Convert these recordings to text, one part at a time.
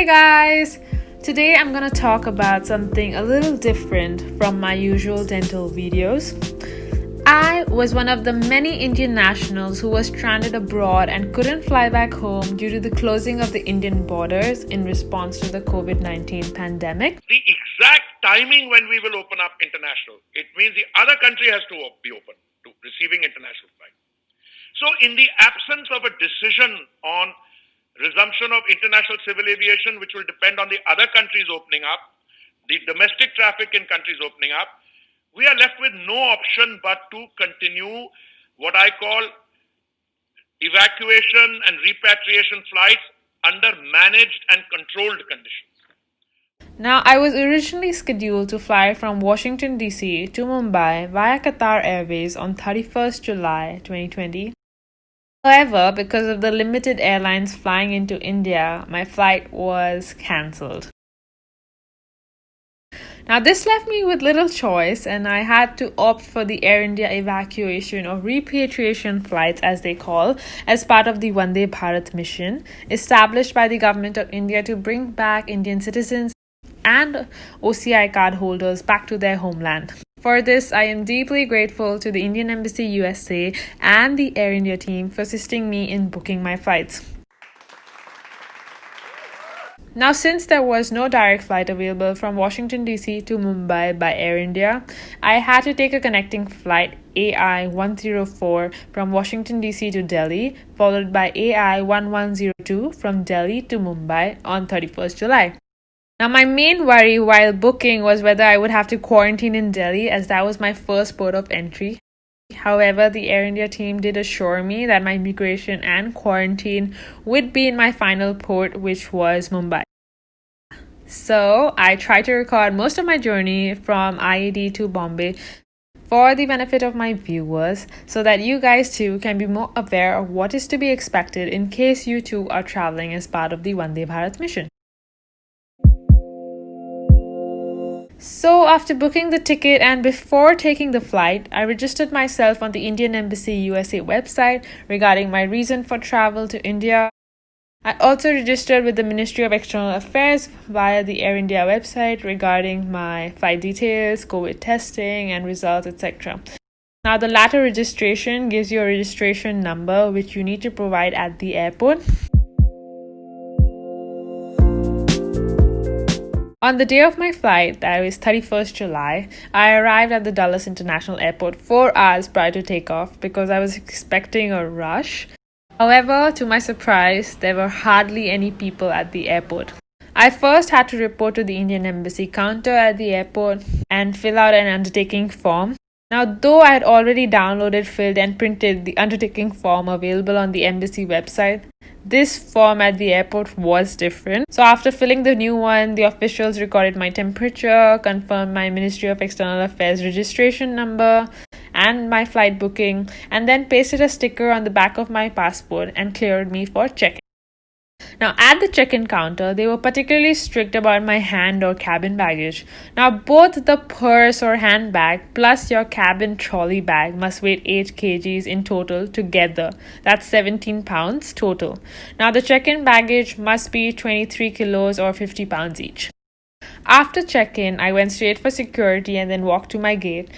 Hey guys! Today I'm gonna talk about something a little different from my usual dental videos. I was one of the many Indian nationals who was stranded abroad and couldn't fly back home due to the closing of the Indian borders in response to the COVID-19 pandemic. The exact timing when we will open up international, it means the other country has to be open to receiving international flights. So in the absence of a decision on resumption of international civil aviation, which will depend on the other countries opening up, the domestic traffic in countries opening up, we are left with no option but to continue what I call evacuation and repatriation flights under managed and controlled conditions. Now, I was originally scheduled to fly from Washington DC to Mumbai via Qatar Airways on 31st July 2020. However, because of the limited airlines flying into India, my flight was cancelled. Now, this left me with little choice, and I had to opt for the Air India Evacuation or Repatriation flights, as they call, as part of the Vande Bharat Mission, established by the government of India to bring back Indian citizens and OCI card holders back to their homeland. For this, I am deeply grateful to the Indian Embassy USA and the Air India team for assisting me in booking my flights. Now, since there was no direct flight available from Washington DC to Mumbai by Air India, I had to take a connecting flight AI 104 from Washington DC to Delhi, followed by AI 1102 from Delhi to Mumbai on 31st July. Now, my main worry while booking was whether I would have to quarantine in Delhi, as that was my first port of entry. However, the Air India team did assure me that my immigration and quarantine would be in my final port, which was Mumbai. So, I tried to record most of my journey from IAD to Bombay for the benefit of my viewers, so that you guys too can be more aware of what is to be expected in case you too are traveling as part of the Vande Bharat mission. So, after booking the ticket and before taking the flight, I registered myself on the Indian Embassy USA website regarding my reason for travel to India. I also registered with the Ministry of External Affairs via the Air India website regarding my flight details, COVID testing and results, etc. Now, the latter registration gives you a registration number which you need to provide at the airport. On the day of my flight, that is 31st July, I arrived at the Dulles International Airport 4 hours prior to takeoff because I was expecting a rush. However, to my surprise, there were hardly any people at the airport. I first had to report to the Indian Embassy counter at the airport and fill out an undertaking form. Now, though I had already downloaded, filled and printed the undertaking form available on the embassy website, this form at the airport was different. So after filling the new one, the officials recorded my temperature, confirmed my Ministry of External Affairs registration number and my flight booking, and then pasted a sticker on the back of my passport and cleared me for check-in. Now, at the check-in counter, they were particularly strict about my hand or cabin baggage. Now, both the purse or handbag plus your cabin trolley bag must weigh 8 kgs in total together. That's 17 pounds total. Now, the check-in baggage must be 23 kilos or 50 pounds each. After check-in, I went straight for security and then walked to my gate.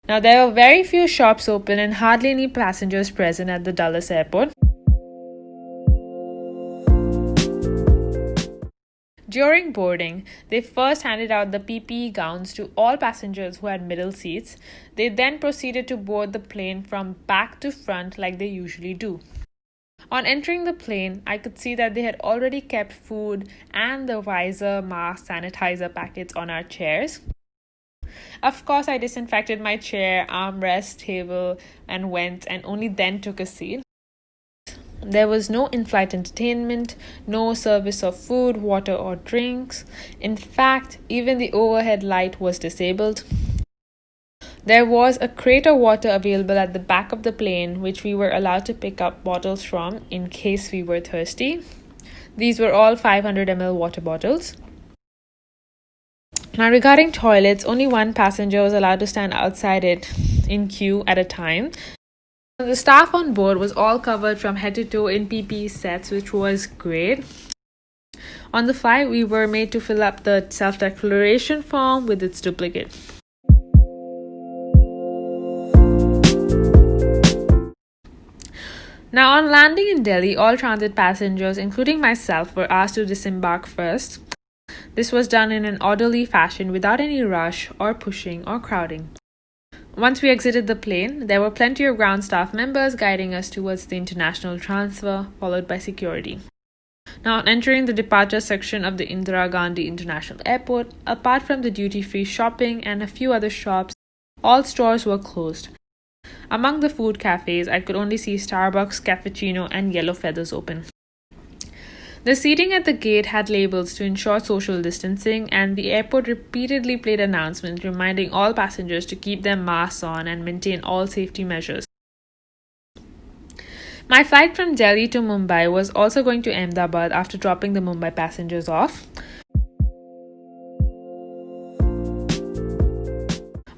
Now, there were very few shops open and hardly any passengers present at the Dulles airport. During boarding, they first handed out the PPE gowns to all passengers who had middle seats. They then proceeded to board the plane from back to front like they usually do. On entering the plane, I could see that they had already kept food and the visor, mask, sanitizer packets on our chairs. Of course, I disinfected my chair, armrest, table, and went and only then took a seat. There was no in-flight entertainment, no service of food, water, or drinks. In fact, even the overhead light was disabled. There was a crate of water available at the back of the plane, which we were allowed to pick up bottles from in case we were thirsty. These were all 500 ml water bottles. Now, regarding toilets, only one passenger was allowed to stand outside it in queue at a time. The staff on board was all covered from head to toe in PPE sets, which was great. On the flight, we were made to fill up the self-declaration form with its duplicate. Now, on landing in Delhi, all transit passengers, including myself, were asked to disembark first. This was done in an orderly fashion without any rush or pushing or crowding. Once we exited the plane, there were plenty of ground staff members guiding us towards the international transfer, followed by security. Now, on entering the departure section of the Indira Gandhi International Airport, apart from the duty-free shopping and a few other shops, all stores were closed. Among the food cafes, I could only see Starbucks, Cappuccino, and Yellow Feathers open. The seating at the gate had labels to ensure social distancing, and the airport repeatedly played announcements reminding all passengers to keep their masks on and maintain all safety measures. My flight from Delhi to Mumbai was also going to Ahmedabad after dropping the Mumbai passengers off.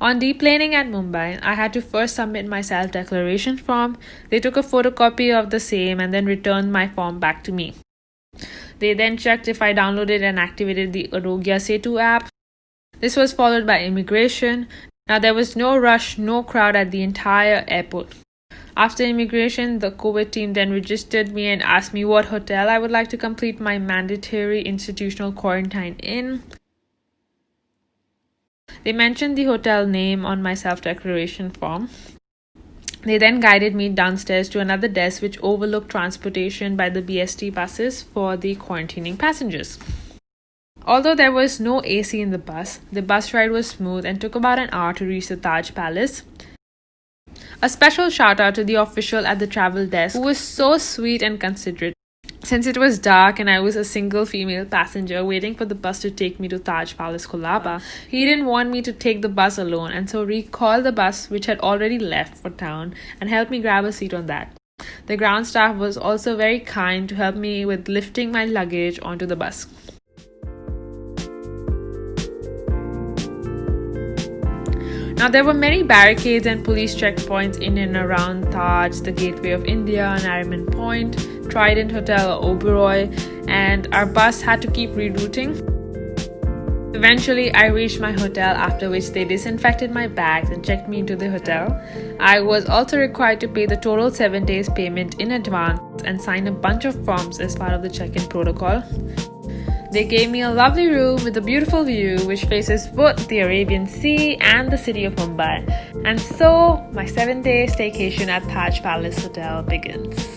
On deplaning at Mumbai, I had to first submit my self-declaration form. They took a photocopy of the same and then returned my form back to me. They then checked if I downloaded and activated the Arogya Setu app. This was followed by immigration. Now, there was no rush, no crowd at the entire airport. After immigration, the COVID team then registered me and asked me what hotel I would like to complete my mandatory institutional quarantine in. They mentioned the hotel name on my self-declaration form. They then guided me downstairs to another desk which overlooked transportation by the BST buses for the quarantining passengers. Although there was no AC in the bus ride was smooth and took about an hour to reach the Taj Palace. A special shout out to the official at the travel desk who was so sweet and considerate. Since it was dark and I was a single female passenger waiting for the bus to take me to Taj Palace Colaba, he didn't want me to take the bus alone and so recalled the bus which had already left for town and helped me grab a seat on that. The ground staff was also very kind to help me with lifting my luggage onto the bus. Now, there were many barricades and police checkpoints in and around Taj, the Gateway of India, Nariman Point, Trident Hotel, or Oberoi, and our bus had to keep rerouting. Eventually, I reached my hotel, after which they disinfected my bags and checked me into the hotel. I was also required to pay the total 7 days payment in advance and sign a bunch of forms as part of the check-in protocol. They gave me a lovely room with a beautiful view which faces both the Arabian Sea and the city of Mumbai. And so, my 7-day staycation at Taj Palace Hotel begins.